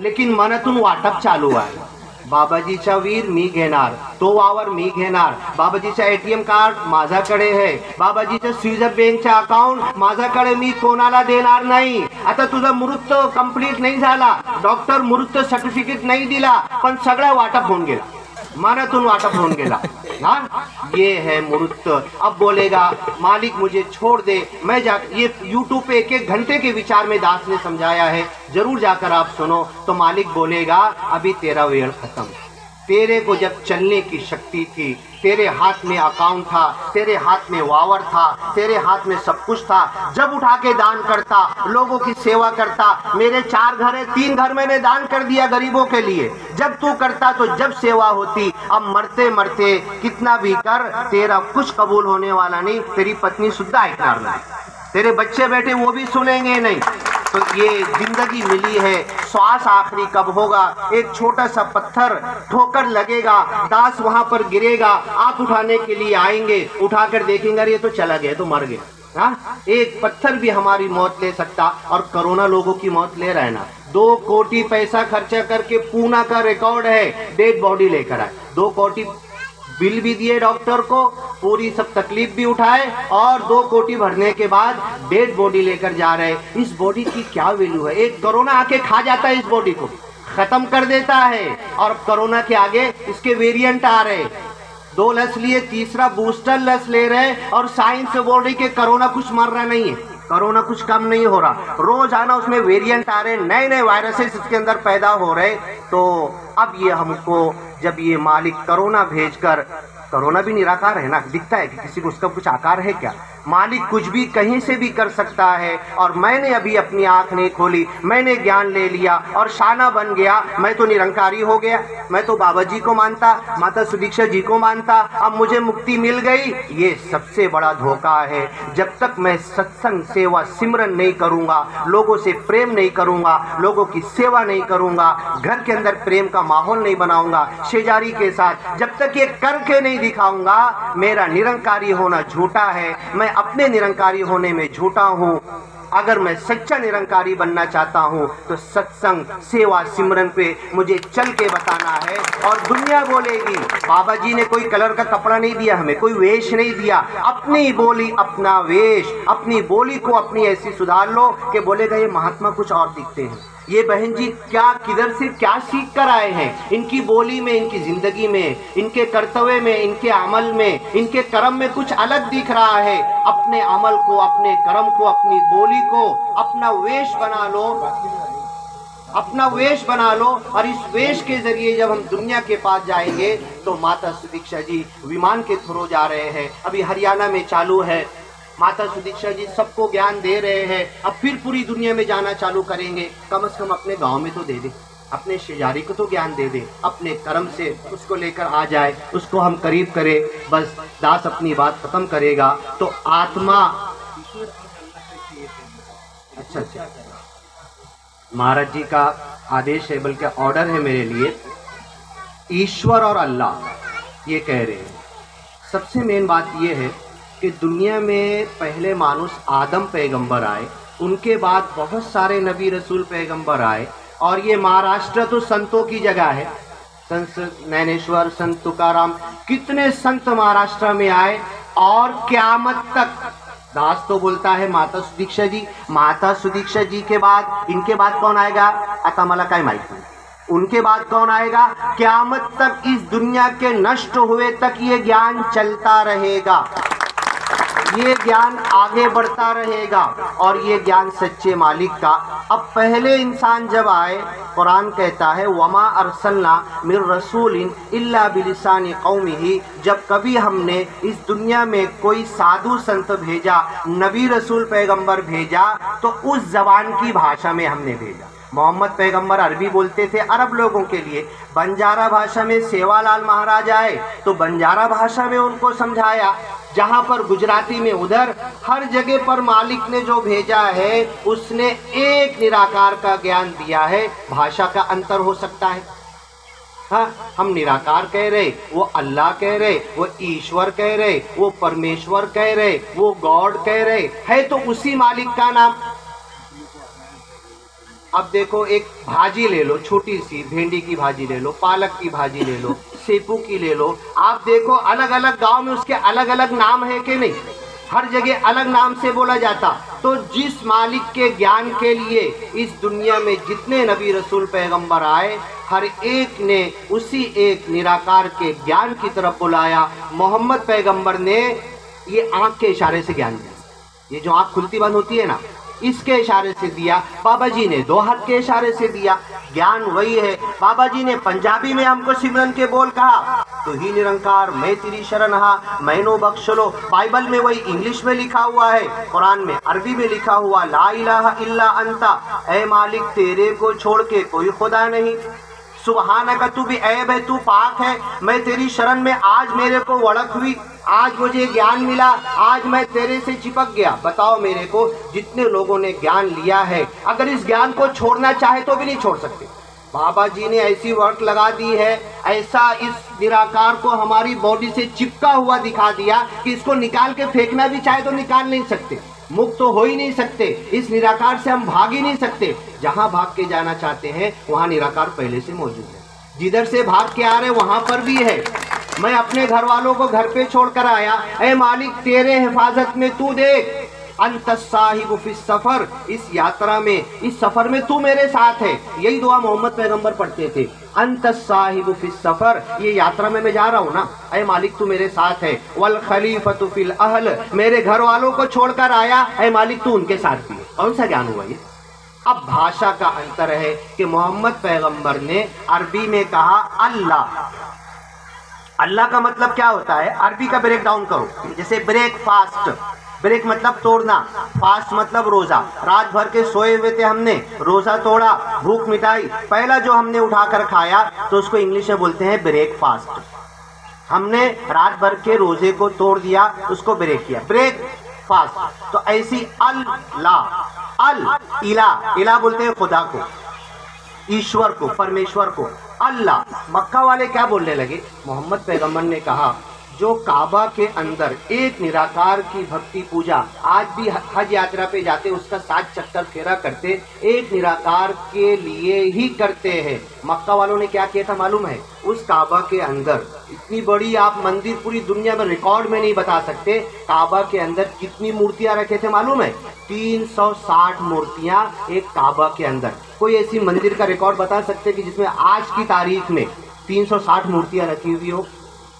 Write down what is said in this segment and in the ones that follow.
लेकिन मनातून वाटप चालू आहे. बाबाजीचा वीर मी घेणार, तो वावर मी घेणार, बाबाजीचा ATM कार्ड माझ्याकडे आहे, बाबाजीचं स्विस बँकचा अकाउंट माझ्याकडे, मी कोणाला देणार नाही. आता तुझा मृत्यू कंप्लीट नहीं झाला, डॉक्टर मृत्यू सर्टिफिकेट नहीं दिला, पण सगळं वाटप होऊन गेला, मनातून वाटप होऊन गेला. हाँ, ये है मृत्यु. अब बोलेगा मालिक मुझे छोड़ दे, मैं जा, ये YouTube पे 1-1 घंटे के विचार में दास ने समझाया है, जरूर जाकर आप सुनो. तो मालिक बोलेगा अभी तेरा वेळ खत्म. तेरे को जब चलने की शक्ति थी, तेरे हाथ में अकाउंट था, तेरे हाथ में वावर था, तेरे हाथ में सब कुछ था, जब उठा के दान करता, लोगों की सेवा करता. मेरे 4 घर है, 3 घर मैंने दान कर दिया गरीबों के लिए. जब तू करता तो जब सेवा होती. अब मरते मरते कितना भी कर, तेरा कुछ कबूल होने वाला नहीं. तेरी पत्नी सुद्धा ऐकणार नहीं, तेरे बच्चे बैठे वो भी सुनेंगे नहीं. तो ये जिंदगी मिली है, श्वास आखिरी कब होगा. एक छोटा सा पत्थर ठोकर लगेगा, दास वहां पर गिरेगा, आप उठाने के लिए आएंगे, उठाकर देखेंगे ये तो चला गया, तो मर गया. हाँ, एक पत्थर भी हमारी मौत ले सकता, और कोरोना लोगों की मौत ले रहा है ना. 2 कोटी पैसा खर्चा करके पूना का रिकॉर्ड है, डेड बॉडी लेकर आए. 2 कोटी बिल भी दिए डॉक्टर को, पूरी सब तकलीफ भी उठाए, और 2 कोटी भरने के बाद डेड बॉडी लेकर जा रहे. इस बॉडी की क्या वैल्यू है. एक कोरोना आके खा जाता है, इस बॉडी को खत्म कर देता है. और कोरोना के आगे इसके वेरिएंट आ रहे. 2 लस लिए, तीसरा बूस्टर लस ले रहे, और साइंस बोल रही कि कोरोना कुछ मर रहा नहीं है, कोरोना कुछ कम नहीं हो रहा. रोजाना उसमें वेरिएंट आ रहे, नए नए वायरसेस इसके अंदर पैदा हो रहे. तो अब ये हमको जब ये मालिक कोरोना भेजकर, कोरोना भी निराकार है ना, दिखता है कि किसी को उसका कुछ आकार है क्या. मालिक कुछ भी कहीं से भी कर सकता है. और मैंने अभी अपनी आंख नहीं खोली, मैंने ज्ञान ले लिया और शाना बन गया, मैं तो निरंकारी हो गया. मैं तो बाबा जी को मानता, माता सुदीक्षा जी को मानता, अब मुझे मुक्ति मिल गई. ये सबसे बड़ा धोखा है. जब तक मैं सत्संग सेवा सिमरन नहीं करूँगा, लोगों से प्रेम नहीं करूँगा, लोगों की सेवा नहीं करूँगा, घर के अंदर प्रेम का माहौल नहीं बनाऊँगा शेजारी के साथ, जब तक ये करके नहीं दिखाऊँगा, मेरा निरंकारी होना झूठा है, मैं अपने निरंकारी होने में झूठा हूँ. अगर मैं सच्चा निरंकारी बनना चाहता हूँ तो सत्संग सेवा सिमरन पे मुझे चल के बताना है. और दुनिया बोलेगी बाबा जी ने कोई कलर का कपड़ा नहीं दिया, हमें कोई वेश नहीं दिया, अपनी बोली अपना वेश. अपनी बोली को अपनी ऐसी सुधार लो कि बोलेगा ये महात्मा कुछ और दिखते हैं. ये बहन जी क्या किधर से क्या सीख कर आए हैं. इनकी बोली में, इनकी जिंदगी में, इनके कर्तव्य में, इनके अमल में, इनके कर्म में कुछ अलग दिख रहा है. अपने अमल को, अपने कर्म को, अपनी बोली को अपना वेश बना लो, अपना वेश बना लो. और इस वेश के जरिए जब हम दुनिया के पास जाएंगे तो माता सुदीक्षा जी विमान के थ्रू जा रहे हैं, अभी हरियाणा में चालू है. माता सुदीक्षा जी सबको ज्ञान दे रहे हैं, अब फिर पूरी दुनिया में जाना चालू करेंगे. कम से कम अपने गांव में तो दे दे, अपने शेजारी को तो ज्ञान दे दे, अपने कर्म से उसको लेकर आ जाए, उसको हम करीब करें. बस दास अपनी बात खत्म करेगा. तो आत्मा, अच्छा, महाराज जी का आदेश है, बल्कि ऑर्डर है मेरे लिए. ईश्वर और अल्लाह ये कह रहे हैं. सबसे मेन बात ये है कि दुनिया में पहले मानुष आदम पैगंबर आए, उनके बाद बहुत सारे नबी रसूल पैगंबर आए. और ये महाराष्ट्र तो संतों की जगह है. संत ज्ञानेश्वर, संत तुकाराम, कितने संत महाराष्ट्र में आए. और क़यामत तक दास तो बोलता है माता सुदीक्षा जी, माता सुदीक्षा जी के बाद इनके बाद कौन आएगा आता मला काय माहिती नाही. उनके बाद कौन आएगा. क़यामत तक इस दुनिया के नष्ट हुए तक ये ज्ञान चलता रहेगा, ये ज्ञान आगे बढ़ता रहेगा. और ये ज्ञान सच्चे मालिक का. अब पहले इंसान जब आए, कुरान कहता है वमा अरसलना मिर रसूलिन इल्ला बिलिसानी कौमिही. जब कभी हमने इस दुनिया में कोई साधु संत भेजा, नबी रसूल पैगंबर भेजा, तो उस जबान की भाषा में हमने भेजा. मोहम्मद पैगंबर अरबी बोलते थे अरब लोगों के लिए. बंजारा भाषा में सेवालाल महाराज आए तो बंजारा भाषा में उनको समझाया. जहाँ पर गुजराती में, उधर हर जगह पर मालिक ने जो भेजा है उसने एक निराकार का ज्ञान दिया है. भाषा का अंतर हो सकता है. हाँ, हम निराकार कह रहे, वो अल्लाह कह रहे, वो ईश्वर कह रहे, वो परमेश्वर कह रहे, वो गॉड कह रहे, है तो उसी मालिक का नाम. अब देखो, एक भाजी ले लो, छोटी सी भिंडी की भाजी ले लो, पालक की भाजी ले लो, सेपू की ले लो। आप देखो अलग अलग गांव में उसके अलग अलग नाम है कि नहीं, हर जगह अलग नाम से बोला जाता। तो जिस मालिक के ज्ञान के लिए इस दुनिया में जितने नबी रसूल पैगंबर आए, हर एक ने उसी एक निराकार के ज्ञान की तरफ बुलाया। मोहम्मद पैगंबर ने ये आंख के इशारे से ज्ञान दिया, ये जो आंख खुलती बंद होती है ना, इसके इशारे से दिया। बाबा जी ने दो हाथ के इशारे से दिया। ज्ञान वही है। बाबा जी ने पंजाबी में हमको सिमरन के बोल कहा, तो ही निरंकार मैं तेरी शरण हा मैनो बख्श लो। बाइबल में वही इंग्लिश में लिखा हुआ है, कुरान में अरबी में लिखा हुआ, ला इलाहा इल्ला अंता, ऐ मालिक तेरे को छोड़ के कोई खुदा नहीं। सुबहानका, तू भी ऐब है, तू पाक है, मैं तेरी शरण में। आज मेरे को वड़क हुई, आज मुझे ज्ञान मिला, आज मैं तेरे से चिपक गया। बताओ मेरे को, जितने लोगों ने ज्ञान लिया है, अगर इस ज्ञान को छोड़ना चाहे तो भी नहीं छोड़ सकते। बाबा जी ने ऐसी वर्क लगा दी है, ऐसा इस निराकार को हमारी बॉडी से चिपका हुआ दिखा दिया कि इसको निकाल के फेंकना भी चाहे तो निकाल नहीं सकते, मुक्त तो हो ही नहीं सकते। इस निराकार से हम भाग ही नहीं सकते। जहां भाग के जाना चाहते हैं वहां निराकार पहले से मौजूद है। जिधर से भाग के आ रहे वहां पर भी है। मैं अपने घर वालों को घर पे छोड़कर आया, ऐ मालिक तेरे हिफाजत में तू देख, अंत साहिब फिस सफर, इस यात्रा में, इस सफर में तू मेरे साथ है। यही दुआ मोहम्मद पैगंबर पढ़ते थे, अंत साहिब फिस सफर, ये यात्रा में मैं जा रहा हूँ ना, ऐ मालिक तू मेरे साथ है। वल खलीफतु फिल अहल, मेरे घर वालों को छोड़कर आया, ऐ मालिक तू उनके साथ भी है। कौन सा ज्ञान हुआ ये? अब भाषा का अंतर है कि मोहम्मद पैगंबर ने अरबी में कहा अल्लाह। अल्लाह का मतलब क्या होता है? अरबी का ब्रेक डाउन करो, जैसे ब्रेकफास्ट, ब्रेक मतलब तोड़ना, फास्ट मतलब रोजा। रात भर के सोए हुए थे हमने, रोजा तोड़ा, भूख मिटाई, पहला जो हमने उठाकर खाया तो उसको इंग्लिश में बोलते हैं ब्रेकफास्ट। हमने रात भर के रोजे को तोड़ दिया, उसको ब्रेक किया, ब्रेक फास्ट। तो ऐसी अल्लाह, अल इला, इला बोलते हैं खुदा को, ईश्वर को, परमेश्वर को, अल्लाह। मक्का वाले क्या बोलने लगे? मोहम्मद पैगंबर ने कहा जो काबा के अंदर एक निराकार की भक्ति पूजा, आज भी हज यात्रा पे जाते उसका 7 चक्कर फेरा करते, एक निराकार के लिए ही करते हैं। मक्का वालों ने क्या किया था मालूम है? उस काबा के अंदर इतनी बड़ी आप मंदिर पूरी दुनिया में रिकॉर्ड में नहीं बता सकते, काबा के अंदर कितनी मूर्तियां रखे थे मालूम है? 360 मूर्तियां एक काबा के अंदर। कोई ऐसी मंदिर का रिकॉर्ड बता सकते कि जिसमें आज की तारीख में 360 मूर्तियां रखी हुई हो?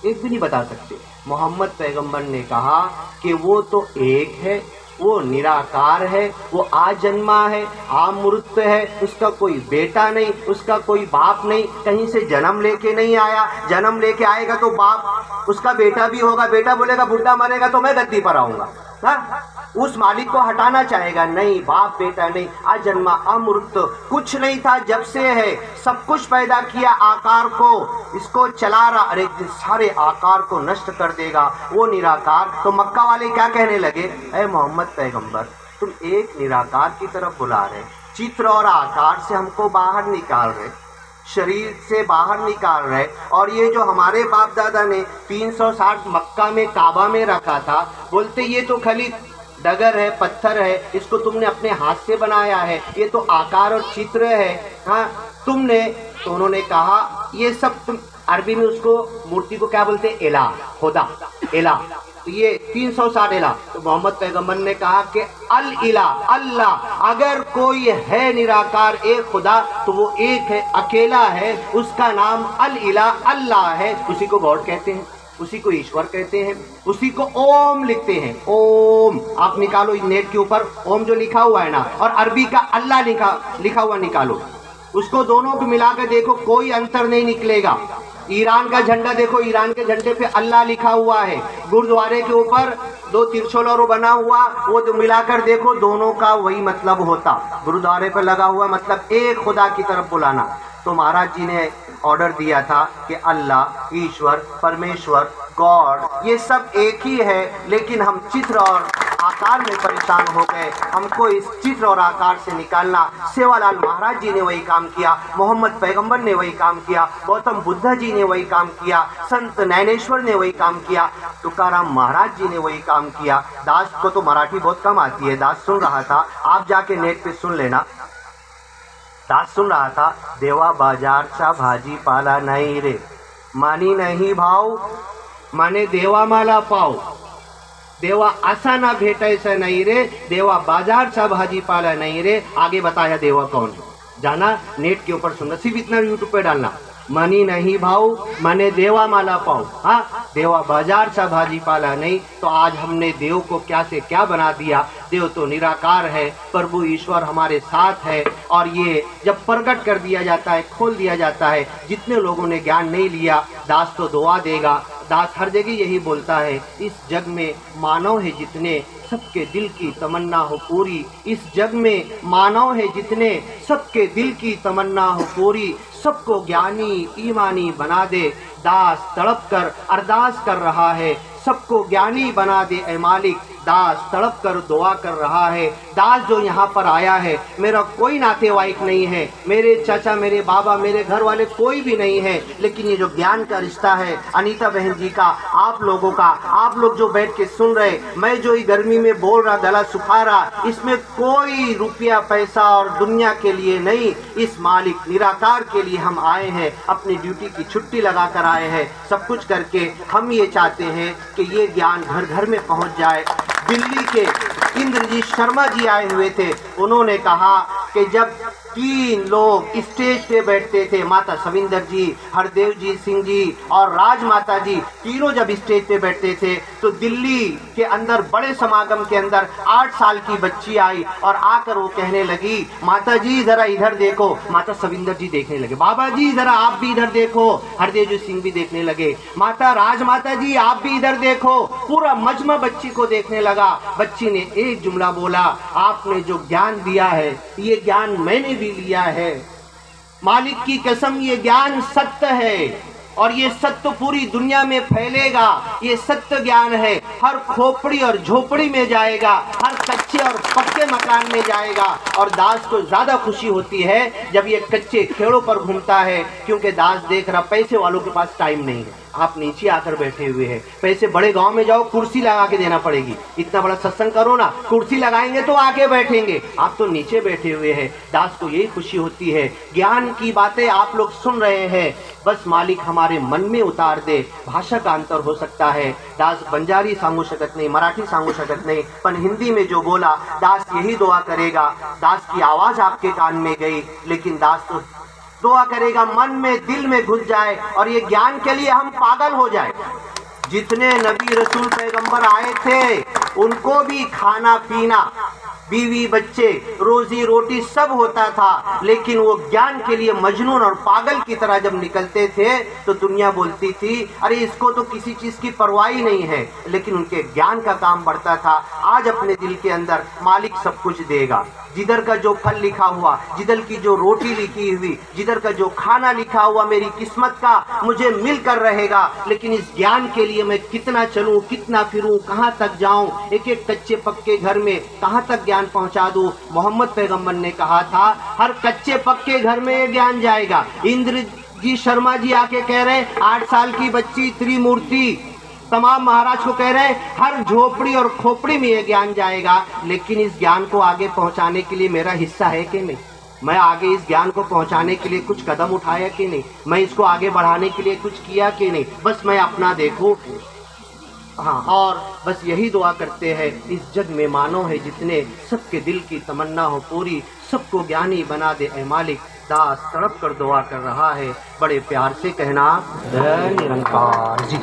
एक भी नहीं बता सकते। मोहम्मद पैगंबर ने कहा कि वो तो एक है, वो निराकार है, वो आजन्मा है, आमूर्त है, उसका कोई बेटा नहीं, उसका कोई बाप नहीं, कहीं से जन्म लेके नहीं आया। जन्म लेके आएगा तो बाप उसका बेटा भी होगा, बेटा बोलेगा बुढ़ा मरेगा तो मैं गद्दी पर आऊँगा, हाँ? उस मालिक को हटाना चाहेगा, नहीं, बाप बेटा नहीं, आजन्मा, अमूर्त, कुछ नहीं था जब से है, सब कुछ पैदा किया, आकार को इसको चला रहा, अरे सारे आकार को नष्ट कर देगा वो निराकार। तो मक्का वाले क्या कहने लगे? ऐ मोहम्मद पैगंबर तुम एक निराकार की तरफ बुला रहे, चित्र और आकार से हमको बाहर निकाल रहे, शरीर से बाहर निकाल रहे, और ये जो हमारे बाप दादा ने 360 मक्का में काबा में रखा था, बोलते ये तो खाली डगर है, पत्थर है, इसको तुमने अपने हाथ से बनाया है, ये तो आकार और चित्र है, हाँ तुमने। तो उन्होंने कहा ये सब तुम, अरबी में उसको मूर्ति को क्या बोलते हैं? इला, खुदा, इला। तो ये 360 इला। तो मोहम्मद पैगंबर ने कहा कि अल इला, अल्लाह, अगर कोई है निराकार एक खुदा तो वो एक है, अकेला है, उसका नाम अल इला, अल्लाह है। उसी को गॉड कहते हैं, उसी को ईश्वर कहते हैं, उसी को ओम लिखते हैं। ओम आप निकालो नेट के ऊपर, ओम जो लिखा हुआ है ना, और अरबी का अल्लाह लिखा हुआ निकालो, उसको दोनों को मिलाकर देखो, कोई अंतर नहीं निकलेगा। ईरान का झंडा देखो, ईरान के झंडे पे अल्लाह लिखा हुआ है, गुरुद्वारे के ऊपर 2 त्रिशूल और बना हुआ, वो जो मिलाकर देखो दोनों का वही मतलब होता। गुरुद्वारे पर लगा हुआ मतलब एक खुदा की तरफ बुलाना। तो महाराज जी ने ऑर्डर दिया था कि अल्लाह, ईश्वर, परमेश्वर, गॉड, ये सब एक ही है, लेकिन हम चित्र और आकार में परेशान हो गए, हमको इस चित्र और आकार से निकालना। सेवालाल महाराज जी ने वही काम किया, मोहम्मद पैगंबर ने वही काम किया, गौतम बुद्ध जी ने वही काम किया, संत नैनेश्वर ने वही काम किया, तुकाराम महाराज जी ने वही काम किया। दास को तो मराठी बहुत कम आती है, दास सुन रहा था, आप जाके नेट पे सुन लेना। दास सुन रहा था, देवा बाजारचा भाजीपाला नाही रे, मानी नहीं भाव माने देवा मला पाव, देवा असा ना भेटायचा नहीं रे, देवा बाजारचा भाजीपाला नहीं रे। आगे बताया देवा कौन है, जाना नेट के ऊपर सुनना, सिर्फ इतना यूट्यूब पे डालना, मनी नहीं भाव मने देवा माला पाओ। हाँ, देवा बाजार सा भाजीपाला नहीं। तो आज हमने देव को क्या से क्या बना दिया। देव तो निराकार है, प्रभु ईश्वर हमारे साथ है। और ये जब प्रकट कर दिया जाता है, खोल दिया जाता है, जितने लोगों ने ज्ञान नहीं लिया, दास तो दुआ देगा। दास हर जगह यही बोलता है, इस जग में मानव है जितने, सबके दिल की तमन्ना हो पूरी। इस जग में मानव है जितने, सबके दिल की तमन्ना हो पूरी। सबको ज्ञानी ईमानी बना दे, दास तड़प कर अरदास कर रहा है। सबको ज्ञानी बना दे ऐ मालिक, दास तड़प कर दुआ कर रहा है। दास जो यहाँ पर आया है, मेरा कोई नातेवाईक नहीं है, मेरे चाचा, मेरे बाबा, मेरे घर वाले कोई भी नहीं है, लेकिन ये जो ज्ञान का रिश्ता है अनीता बहन जी का, आप लोगों का, आप लोग जो बैठ के सुन रहे, मैं जो ये गर्मी में बोल रहा, गला सुखा रहा, इसमें कोई रुपया पैसा और दुनिया के लिए नहीं, इस मालिक निराकार के लिए हम आए हैं। अपनी ड्यूटी की छुट्टी लगा कर आए हैं। सब कुछ करके हम ये चाहते हैं कि ये ज्ञान घर घर में पहुंच जाए। दिल्ली के इंद्रजीत शर्मा जी आए हुए थे, उन्होंने कहा कि जब 3 लोग स्टेज पे बैठते थे, माता सविंदर जी, हरदेव जी सिंह जी और राजमाता जी, तीनों जब स्टेज पे बैठते थे, तो दिल्ली के अंदर बड़े समागम के अंदर 8 साल की बच्ची आई और आकर वो कहने लगी, माता जी जरा इधर देखो। माता सविंदर जी देखने लगे, बाबा जी जरा आप भी इधर देखो। हरदेव जी सिंह भी देखने लगे, माता राजमाता जी आप भी इधर देखो। पूरा मजमा बच्ची को देखने लगा। बच्ची ने एक जुमला बोला, आपने जो ज्ञान दिया है, ये ज्ञान मैंने भी लिया है। मालिक की कसम, ये ज्ञान सत्य है और ये सत्य पूरी दुनिया में फैलेगा। ये सत्य ज्ञान है, हर खोपड़ी और झोपड़ी में जाएगा, हर कच्चे और पक्के मकान में जाएगा। और दास को ज्यादा खुशी होती है जब ये कच्चे खेड़ों पर घूमता है, क्योंकि दास देख रहा पैसे वालों के पास टाइम नहीं है। आप नीचे आकर बैठे हुए हैं, पैसे बड़े गांव में जाओ, कुर्सी लगा के देना पड़ेगी। इतना बड़ा सत्संग करो ना, कुर्सी लगाएंगे तो आके बैठेंगे, आप तो नीचे बैठे हुए हैं। दास को यही खुशी होती है, ज्ञान की बातें आप लोग सुन रहे हैं, बस मालिक हमारे मन में उतार दे। भाषा का अंतर हो सकता है, दास बंजारी सांगू शकत नहीं, मराठी सांगू शकत नहीं, पर हिंदी में जो बोला दास यही दुआ करेगा। दास की आवाज आपके कान में गई, लेकिन दास तो दुआ करेगा मन में, दिल में घुस जाए और ये ज्ञान के लिए हम पागल हो जाए। जितने नबी रसूल पैगंबर आए थे, उनको भी खाना पीना, बीवी बच्चे, रोजी रोटी सब होता था, लेकिन वो ज्ञान के लिए मजनून और पागल की तरह जब निकलते थे तो दुनिया बोलती थी, अरे इसको तो किसी चीज की परवाह ही नहीं है। लेकिन उनके ज्ञान का काम बढ़ता था। आज अपने दिल के अंदर मालिक सब कुछ देगा। जिधर का जो फल लिखा हुआ, जिधर की जो रोटी लिखी हुई, जिधर का जो खाना लिखा हुआ, मेरी किस्मत का मुझे मिलकर रहेगा। लेकिन इस ज्ञान के लिए मैं कितना चलूं, कितना फिरूं, कहां तक जाऊं, एक एक कच्चे पक्के घर में कहां तक ज्ञान पहुंचा दूं। मोहम्मद पैगंबर ने कहा था, हर कच्चे पक्के घर में ये ज्ञान जाएगा। इंद्रजीत शर्मा जी आके कह रहे, 8 साल की बच्ची त्रिमूर्ति तमाम महाराज को कह रहे हैं, हर झोपड़ी और खोपड़ी में ये ज्ञान जाएगा। लेकिन इस ज्ञान को आगे पहुंचाने के लिए मेरा हिस्सा है कि नहीं? मैं आगे इस ज्ञान को पहुंचाने के लिए कुछ कदम उठाया कि नहीं? मैं इसको आगे बढ़ाने के लिए कुछ किया कि नहीं? बस मैं अपना देखूं। हाँ, और बस यही दुआ करते हैं, इस जग में मानव है जितने, सबके दिल की तमन्ना हो पूरी। सबको ज्ञानी बना दे ऐ मालिक। दास तड़प कर दुआ कर रहा है, बड़े प्यार से कहना, जय निरंकार जी।